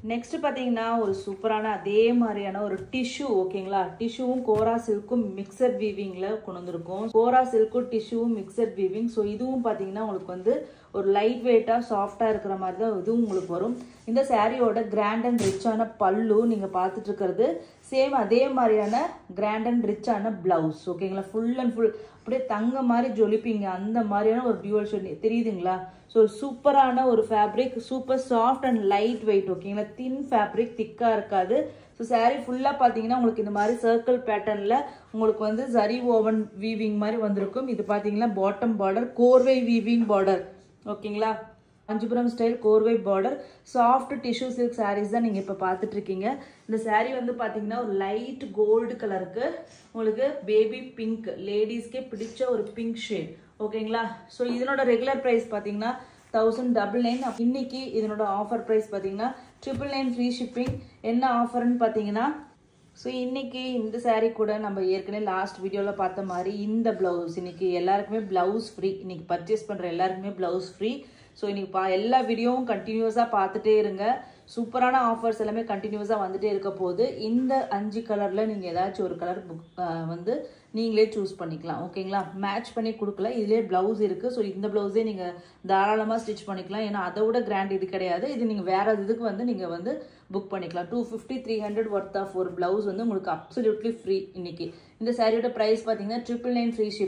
Next பாத்தீங்கன்னா ஒரு சூப்பரான அதே மாதிரியான ஒரு டிஷ்யூ ஓகேங்களா. டிஷ்யூவும் கோரா சில்க்கும் மிக்சர் வீவிங்ல கொண்டு வந்திருக்கோம். கோரா சில்க்கும் டிஷ்யூவும் மிக்சர் வீவிங். ஸோ இதுவும் பாத்தீங்கன்னா உங்களுக்கு வந்து ஒரு லைட் வெயிட்டா சாஃப்டா இருக்கிற மாதிரி தான் இதுவும் உங்களுக்கு வரும். இந்த சாரியோட கிராண்ட் அண்ட் ரிச்சான பல்லு நீங்க பார்த்துட்டு இருக்கிறது சேம் அதே மாதிரியான கிராண்ட் அண்ட் ரிச்சான பிளவுஸ் ஓகேங்களா. ஃபுல் அண்ட் ஃபுல் அப்படியே தங்க மாதிரி ஜொலிப்பீங்க அந்த மாதிரியான ஒரு டியூவல் ஷேட் தெரியுதுங்களா. ஸோ சூப்பரான ஒரு fabric, super soft and light weight ஓகேங்களா. தின் ஃபேப்ரிக், திக்கா இருக்காது. ஸோ சாரீ ஃபுல்லா பாத்தீங்கன்னா உங்களுக்கு இந்த மாதிரி சர்க்கிள் பேட்டர்ன்ல உங்களுக்கு வந்து ஜரி ஓவன் வீவிங் மாதிரி வந்திருக்கும். இது பாத்தீங்கன்னா பாட்டம் பார்டர், கோர்வை வீவிங் பார்டர் ஓகேங்களா. காஞ்சிபுரம் ஸ்டைல் கோர்வை border, soft tissue silk sarees தான் நீங்க இப்ப பாத்துட்டு இருக்கீங்க. இந்த சாரீ வந்து பாத்தீங்கன்னா ஒரு லைட் கோல்டு கலருக்கு உங்களுக்கு பேபி பிங்க், லேடிஸ்க்கே பிடிச்ச ஒரு பிங்க் ஷேட் ஓகேங்களா. ஸோ இதனோட ரெகுலர் பிரைஸ் பாத்தீங்கன்னா 1099. இன்னைக்கு இதனோட ஆஃபர் பிரைஸ் பாத்தீங்கன்னா 999 ஃப்ரீ ஷிப்பிங். என்ன ஆஃபர்னு பாத்தீங்கன்னா ஸோ இன்னைக்கு இந்த சாரீ கூட நம்ம ஏற்கனவே லாஸ்ட் வீடியோவில் பார்த்த மாதிரி இந்த பிளவுஸ் இன்னைக்கு எல்லாருக்குமே பிளவுஸ் ஃப்ரீ. இன்னைக்கு பர்ச்சேஸ் பண்ணுற எல்லாருக்குமே பிளவுஸ் ஃப்ரீ. ஸோ இன்னைக்கு எல்லா வீடியோவும் கண்டினியூஸாக பார்த்துட்டே இருங்க. சூப்பரான ஆஃபர்ஸ் எல்லாமே கண்டினியூஸாக வந்துட்டே இருக்க போது. இந்த 5 கலரில் நீங்கள் ஏதாச்சும் ஒரு கலர் வந்து நீங்களே சூஸ் பண்ணிக்கலாம் ஓகேங்களா. மேட்ச் பண்ணி கொடுக்கல, இதுலேயே பிளவுஸ் இருக்குது. ஸோ இந்த பிளவுஸே நீங்கள் தாராளமாக ஸ்டிச் பண்ணிக்கலாம். ஏன்னா அதை விட கிராண்ட் இது கிடையாது. இது நீங்கள் வேற இதுக்கு வந்து நீங்கள் வந்து புக் பண்ணிக்கலாம். 250 300 ஒர்த் ஆஃப் ஒரு பிளவுஸ் வந்து உங்களுக்கு அப்சல்யூட்லி ஃப்ரீ இன்னைக்கு. இந்த சாரியோட ப்ரைஸ் பார்த்தீங்கன்னா 999 ஃப்ரீ ஷிப்.